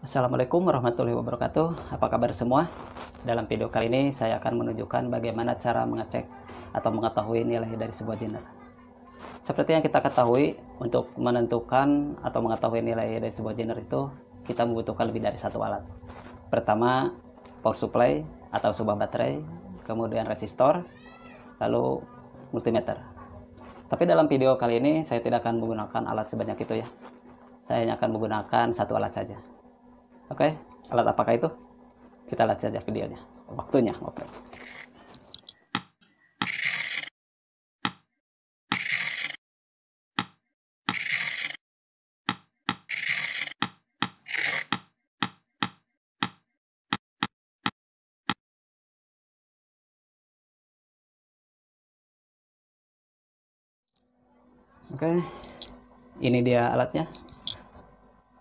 Assalamualaikum warahmatullahi wabarakatuh. Apa kabar semua? Dalam video kali ini saya akan menunjukkan bagaimana cara mengecek atau mengetahui nilai dari sebuah genre. Seperti yang kita ketahui, untuk menentukan atau mengetahui nilai dari sebuah genre itu kita membutuhkan lebih dari satu alat. Pertama, power supply atau sebuah baterai, kemudian resistor, lalu multimeter. Tapi dalam video kali ini saya tidak akan menggunakan alat sebanyak itu ya. Saya hanya akan menggunakan satu alat saja. Oke, alat apakah itu? Kita lihat saja videonya. Waktunya, oke. Oke, ini dia alatnya.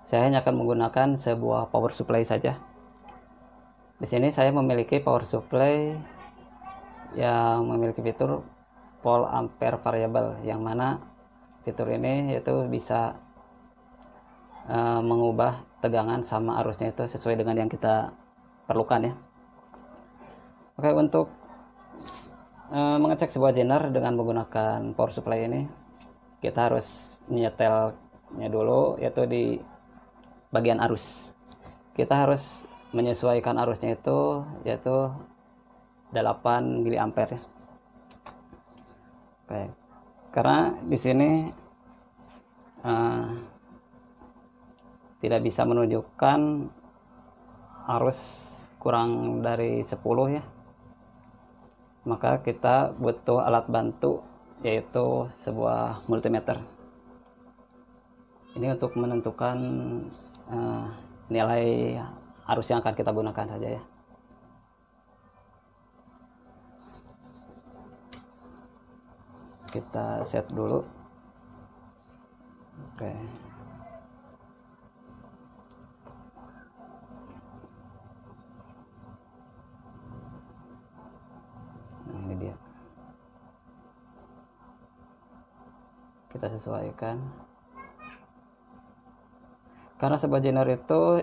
Saya hanya akan menggunakan sebuah power supply saja. Di sini saya memiliki power supply yang memiliki fitur volt ampere variable, yang mana fitur ini yaitu bisa mengubah tegangan sama arusnya itu sesuai dengan yang kita perlukan ya. Oke, untuk mengecek sebuah genre dengan menggunakan power supply ini, kita harus menyetelnya dulu, yaitu di bagian arus. Kita harus menyesuaikan arusnya itu yaitu 8 mA ya. Oke. Karena di sini tidak bisa menunjukkan arus kurang dari 10 ya. Maka kita butuh alat bantu yaitu sebuah multimeter. Ini untuk menentukan nilai arus yang akan kita gunakan saja ya. Kita set dulu. Oke. Nah, ini dia. Kita sesuaikan. Karena sebuah genre itu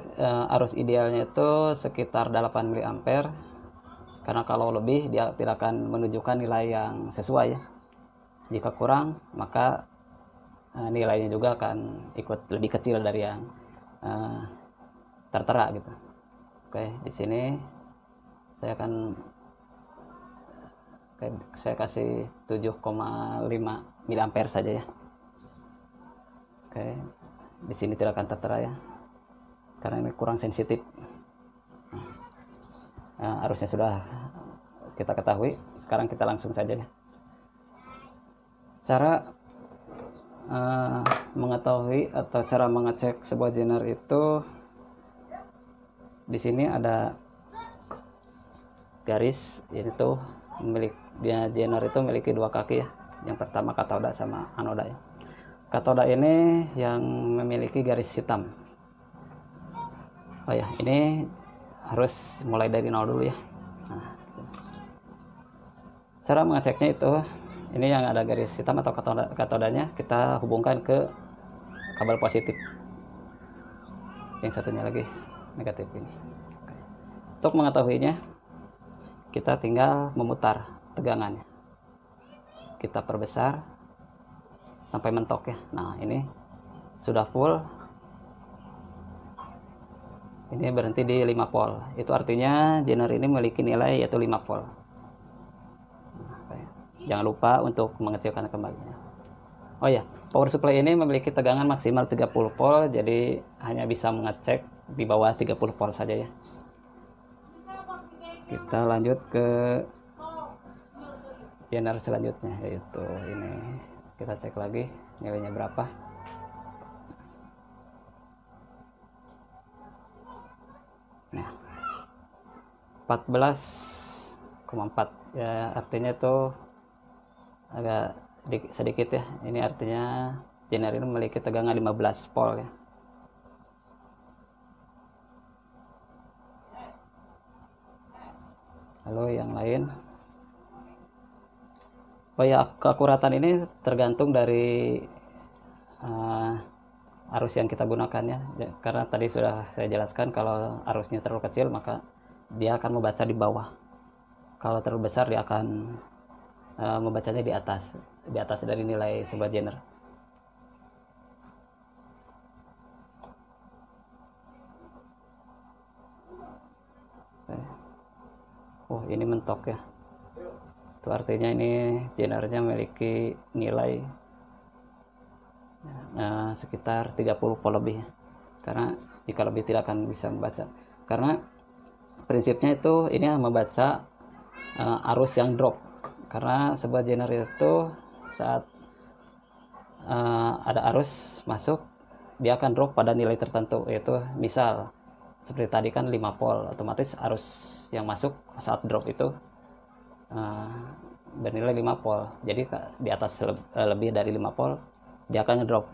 arus idealnya itu sekitar 8 mA. Karena kalau lebih dia tidak akan menunjukkan nilai yang sesuai ya. Jika kurang maka nilainya juga akan ikut lebih kecil dari yang tertera gitu. Oke, di sini saya kasih 7,5 mA saja ya. Oke, di sini tidak akan tertera ya, karena ini kurang sensitif. Arusnya sudah kita ketahui. Sekarang kita langsung saja ya. Cara mengetahui atau cara mengecek sebuah genre itu, di sini ada garis, yaitu genre itu memiliki dua kaki ya. Yang pertama katoda sama anoda ya. Katoda ini yang memiliki garis hitam. Oh ya, ini harus mulai dari nol dulu ya. Nah, cara mengeceknya itu, ini yang ada garis hitam atau katodanya kita hubungkan ke kabel positif. Yang satunya lagi negatif ini. Untuk mengetahuinya, kita tinggal memutar tegangannya. Kita perbesar sampai mentok ya. Nah, ini sudah full. Ini berhenti di 5 volt. Itu artinya genre ini memiliki nilai yaitu 5 volt. Jangan lupa untuk mengecilkan kembali. Oh ya, power supply ini memiliki tegangan maksimal 30 volt, jadi hanya bisa mengecek di bawah 30 volt saja ya. Kita lanjut ke genre selanjutnya, yaitu ini. Kita cek lagi nilainya berapa. Nah, 14,4 ya, artinya itu agak sedikit ya. Ini artinya genre ini memiliki tegangan 15 volt ya. Lalu yang lain, oh ya, keakuratan ini tergantung dari arus yang kita gunakannya. Karena tadi sudah saya jelaskan kalau arusnya terlalu kecil maka dia akan membaca di bawah, kalau terlalu besar dia akan membacanya di atas dari nilai sebuah genre. Oh, ini mentok ya, itu artinya ini genre-nya memiliki nilai sekitar 30 volt lebih, karena jika lebih tidak akan bisa membaca. Karena prinsipnya itu ini membaca arus yang drop, karena sebuah genre itu saat ada arus masuk dia akan drop pada nilai tertentu, yaitu misal seperti tadi kan 5 volt, otomatis arus yang masuk saat drop itu bernilai 5 volt. Jadi di atas lebih dari 5 volt dia akan ngedrop,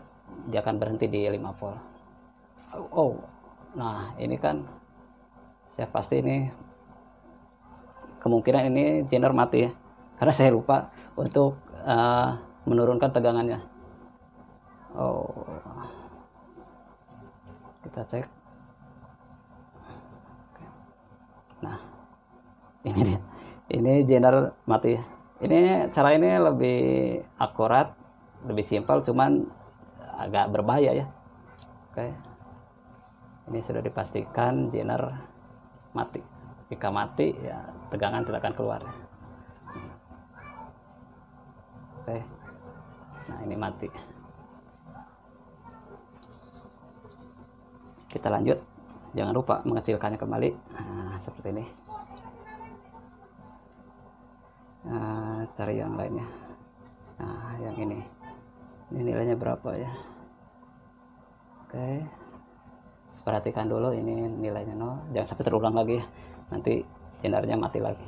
dia akan berhenti di 5 volt. Nah ini kan saya pasti ini kemungkinan ini genre mati ya, karena saya lupa untuk menurunkan tegangannya. Kita cek. Nah ini dia, ini genre mati. Ini cara ini lebih akurat, lebih simpel, cuman agak berbahaya ya. Oke, ini sudah dipastikan genre mati. Jika mati ya tegangan tidak akan keluar. Oke, nah ini mati. Kita lanjut, jangan lupa mengecilkannya kembali. Nah, seperti ini. Cari yang lainnya. Nah yang ini nilainya berapa ya? Oke, perhatikan dulu ini nilainya 0, jangan sampai terulang lagi ya, nanti genre-nya mati lagi.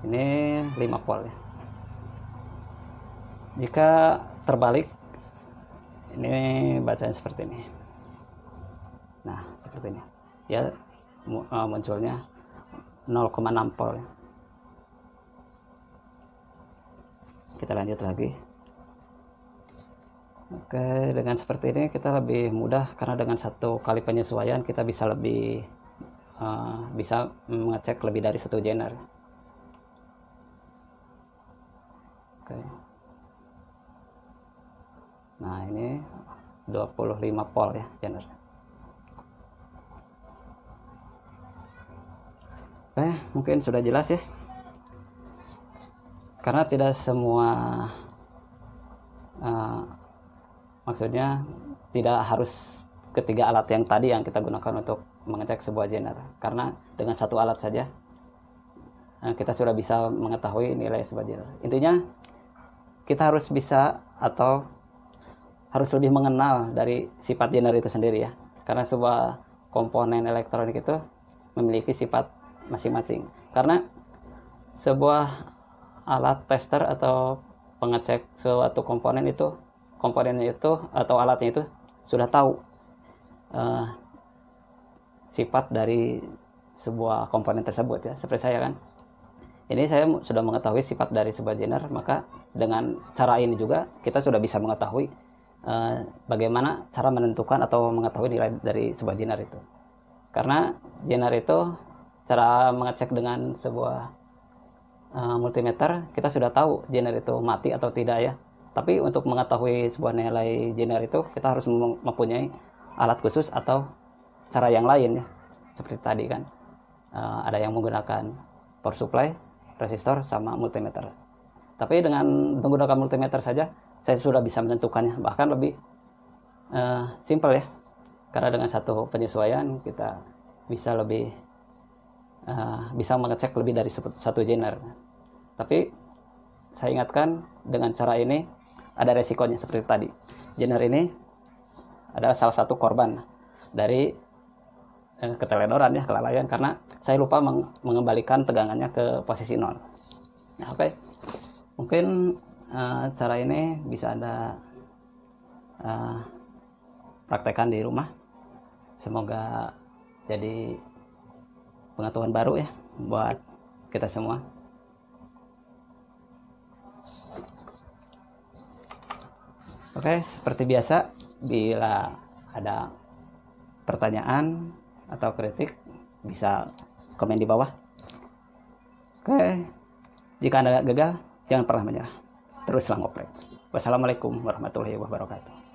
Ini 5 volt ya. Jika terbalik ini bacaan seperti ini. Nah seperti ini ya, munculnya 0,6 volt ya. Kita lanjut lagi. Oke, dengan seperti ini kita lebih mudah, karena dengan satu kali penyesuaian kita bisa lebih bisa mengecek lebih dari satu genre. Oke, nah ini 25 volt ya genre. Oke, mungkin sudah jelas ya, karena tidak semua maksudnya tidak harus ketiga alat yang tadi yang kita gunakan untuk mengecek sebuah genre, karena dengan satu alat saja kita sudah bisa mengetahui nilai sebuah genre. Intinya kita harus bisa atau harus lebih mengenal dari sifat genre itu sendiri ya, karena sebuah komponen elektronik itu memiliki sifat masing-masing. Karena sebuah alat tester atau pengecek suatu komponennya itu atau alatnya itu sudah tahu sifat dari sebuah komponen tersebut ya. Seperti saya kan, ini saya sudah mengetahui sifat dari sebuah genre, maka dengan cara ini juga kita sudah bisa mengetahui bagaimana cara menentukan atau mengetahui nilai dari sebuah genre itu. Karena genre itu cara mengecek dengan sebuah multimeter, kita sudah tahu genre itu mati atau tidak ya. Tapi untuk mengetahui sebuah nilai genre itu kita harus mempunyai alat khusus atau cara yang lain ya. Seperti tadi kan ada yang menggunakan power supply, resistor, sama multimeter. Tapi dengan menggunakan multimeter saja saya sudah bisa menentukannya, bahkan lebih simple ya. Karena dengan satu penyesuaian kita bisa lebih bisa mengecek lebih dari satu genre. Tapi saya ingatkan, dengan cara ini ada resikonya seperti tadi. Genre ini adalah salah satu korban dari keteledoran ya, kelalaian, karena saya lupa mengembalikan tegangannya ke posisi 0. Nah, oke. Mungkin cara ini bisa Anda praktekkan di rumah. Semoga jadi pengetahuan baru ya buat kita semua. Oke, seperti biasa, bila ada pertanyaan atau kritik bisa komen di bawah. Oke, jika Anda gagal, jangan pernah menyerah. Teruslah ngoprek. Wassalamualaikum warahmatullahi wabarakatuh.